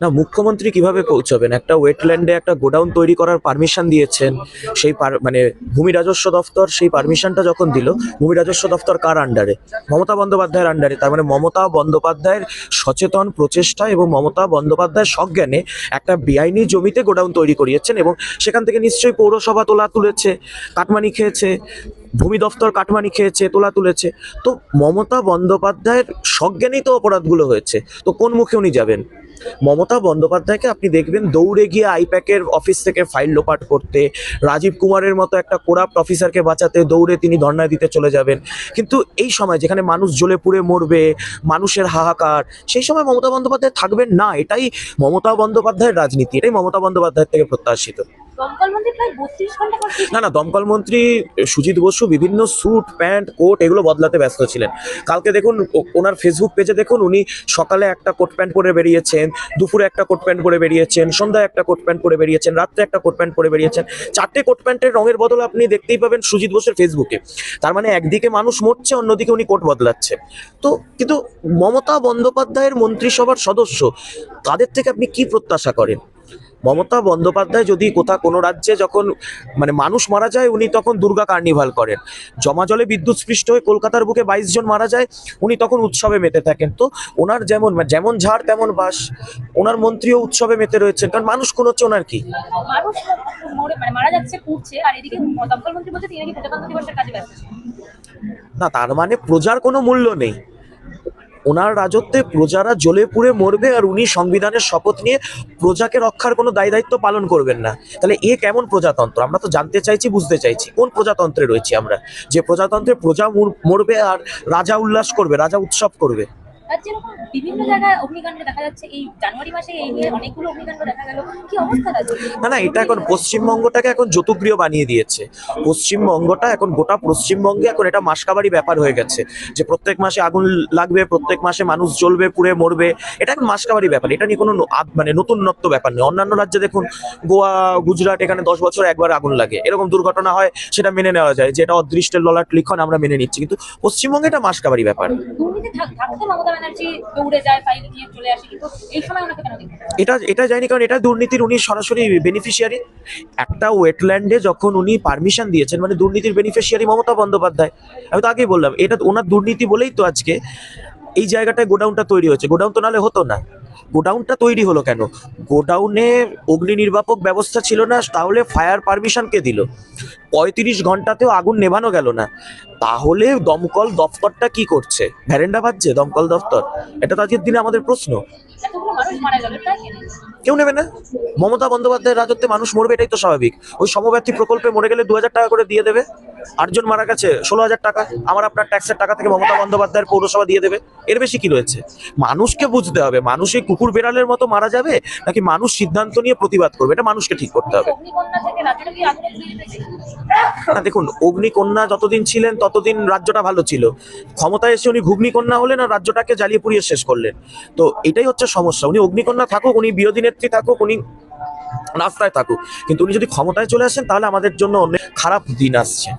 না, মুখ্যমন্ত্রী কিভাবে পৌঁছাবেন? একটা ওয়েটল্যান্ডে একটা গোডাউন তৈরি করার পারমিশন দিয়েছেন। সেই মানে ভূমি রাজস্ব দফতর সেই পারমিশনটা যখন দিল, ভূমি রাজস্ব দফতর কার আন্ডারে? মমতা বন্দ্যোপাধ্যায়ের আন্ডারে। তার মানে মমতা বন্দ্যোপাধ্যায়ের সচেতন প্রচেষ্টা এবং মমতা বন্দ্যোপাধ্যায়ের সজ্ঞানে একটা বেআইনি জমিতে গোডাউন তৈরি করিয়েছেন, এবং সেখান থেকে নিশ্চয়ই পৌরসভা তুলেছে, কাটমানি খেয়েছে, ভূমি দফতর কাটমানি খেয়েছে, তুলেছে। তো মমতা বন্দ্যোপাধ্যায়ের সজ্ঞানেই তো অপরাধগুলো হয়েছে। তো কোন মুখে উনি যাবেন? মমতা বন্দ্যোপাধ্যায়কে আপনি দেখবেন দৌড়ে গিয়ে আইপ্যাকের অফিস থেকে ফাইল লোপাট করতে, রাজীব কুমারের মতো একটা কোরাপ্ট অফিসারকে বাঁচাতে দৌড়ে তিনি ধর্ণা দিতে চলে যাবেন। কিন্তু এই সময় যেখানে মানুষ জ্বলে পুড়ে মরবে, মানুষের হাহাকার, সেই সময় মমতা বন্দ্যোপাধ্যায় থাকবেন না। এটাই মমতা বন্দ্যোপাধ্যায়ের রাজনীতি, এটাই মমতা বন্দ্যোপাধ্যায়ের থেকে প্রত্যাশিত। না না, দমকল মন্ত্রী সুজিত বসু বিভিন্ন স্যুট প্যান্ট কোট এগুলো বদলাতে ব্যস্ত ছিলেন। কালকে দেখুন ওনার ফেসবুক পেজে দেখুন, উনি সকালে একটা কোট প্যান্ট পরে বেরিয়েছেন, দুপুরে একটা কোট প্যান্ট পরে বেরিয়েছেন, সন্ধ্যায় একটা কোট প্যান্ট পরে বেরিয়েছেন, রাত্রে একটা কোট প্যান্ট পরে বেরিয়েছেন। চারটে কোট প্যান্টের রঙের বদল আপনি দেখতেই পাবেন সুজিত বসুর ফেসবুকে। তার মানে একদিকে মানুষ মরছে, অন্যদিকে উনি কোট বদলাচ্ছে। তো কিন্তু মমতা বন্দ্যোপাধ্যায়ের মন্ত্রিসভার সদস্য, তাদের থেকে আপনি কি প্রত্যাশা করেন? মমতা বন্দ্যোপাধ্যায় যদি কোনো রাজ্যে যখন মানে মানুষ মারা যায়, উনি তখন দুর্গা কার্নিভাল করেন। জমা জলে বিদ্যুৎস্পৃষ্ট হয়ে কলকাতার বুকে 22 জন মারা যায়, উনি তখন উৎসবে মেতে থাকেন। তো ওনার যেমন যেমন ঝাড় তেমন বাস, ওনার মন্ত্রীও উৎসবে মেতে রয়েছেন, কারণ মানুষ কোন হচ্ছে ওনার কি? না, তার মানে প্রজার কোনো মূল্য নেই। ওনার রাজত্বে প্রজারা জ্বলে পুড়ে মরবে, আর উনি সংবিধানের শপথ নিয়ে প্রজাকে রক্ষার কোনো দায়িত্ব পালন করবেন না। তাহলে এ কেমন প্রজাতন্ত্র? আমরা তো জানতে চাইছি, বুঝতে চাইছি কোন প্রজাতন্ত্রে রয়েছি আমরা, যে প্রজাতন্ত্রে প্রজা মরবে আর রাজা উল্লাস করবে, রাজা উৎসব করবে। বিভিন্ন জায়গায় অগ্নিকাণ্ড দেখা যাচ্ছে, এই জানুয়ারি মাসে এই নিয়ে অনেকগুলো অগ্নিকাণ্ড দেখা গেল, কি অবস্থা আছে? না, এটা এখন পশ্চিমবঙ্গটাকে এখন যতুগৃহ বানিয়ে দিয়েছে। পশ্চিমবঙ্গটা এখন, গোটা পশ্চিমবঙ্গে এখন এটা মাসকাবারি ব্যাপার হয়ে গেছে, যে প্রত্যেক মাসে আগুন লাগবে, প্রত্যেক মাসে মানুষ জ্বলবে পুড়ে মরবে। এটা এখন মাসকাবারি ব্যাপার, এটা নিয়ে কোনো মানে নতুনত্ব ব্যাপার নেই। অন্যান্য রাজ্যে দেখুন, গোয়া, গুজরাট, এখানে 10 বছর একবার আগুন লাগে, এরকম দুর্ঘটনা হয়, সেটা মেনে নেওয়া যায় যে এটা অদৃষ্টের ললাট লিখন, আমরা মেনে নিচ্ছি। কিন্তু পশ্চিমবঙ্গে এটা মাসকাবারি ব্যাপার। এটা যায়নি, কারণ এটা দুর্নীতির উনি সরাসরি বেনিফিশিয়ারি। একটা ওয়েটল্যান্ডে যখন উনি পারমিশন দিয়েছেন, মানে দুর্নীতির বেনিফিশিয়ারি মমতা বন্দ্যোপাধ্যায়। আমি তো আগেই বললাম, এটা ওনার দুর্নীতি বলেই তো আজকে এই জায়গাটায় গোডাউনটা তৈরি হয়েছে। গোডাউন তো নাহলে হতো না। গোডাউনটা তৈরি হলো কেন? গোডাউনে অগ্নি নির্বাপক ব্যবস্থা ছিল না, তাহলে ফায়ার পারমিশন কে দিল? 35 ঘন্টাতেও আগুন নেভানো গেল না, তাহলে দমকল দফতরটা কি করছে? ভ্যারেন্ডা ভাজছে দমকল দফতর? এটা তো আজকের দিনে আমাদের প্রশ্ন। কেউ নেবে না। মমতা বন্দ্যোপাধ্যায়ের রাজত্বে মানুষ মরবে, এটাই তো স্বাভাবিক। ওই সমব্যথী প্রকল্পে মরে গেলে 2000 টাকা করে দিয়ে দেবে। 8 জন মারা গেছে, 16,000 টাকা আমার আপনার ট্যাক্সের টাকা থেকে মমতা বন্দ্যোপাধ্যায়ের পৌরসভা দিয়ে দেবে। এর বেশি কি রয়েছে? মানুষকে বুঝতে হবে, মানুষ এই কুকুর বেড়ালের মতো মারা যাবে, নাকি মানুষ সিদ্ধান্ত নিয়ে প্রতিবাদ করবে, এটা মানুষকে ঠিক করতে হবে। না দেখুন, অগ্নিকন্যা যতদিন ছিলেন ততদিন রাজ্যটা ভালো ছিল। ক্ষমতায় এসে উনি ঘুগনিকন্যা হলেন আর রাজ্যটাকে জ্বালিয়ে পুড়িয়ে শেষ করলেন। তো এটাই হচ্ছে সমস্যা। উনি অগ্নিকন্যা থাকুক, উনি বিরোধী নেত্রী থাকুক, উনি রাস্তায় থাকুক, কিন্তু উনি যদি ক্ষমতায় চলে আসেন, তাহলে আমাদের জন্য অনেক খারাপ দিন আসছে।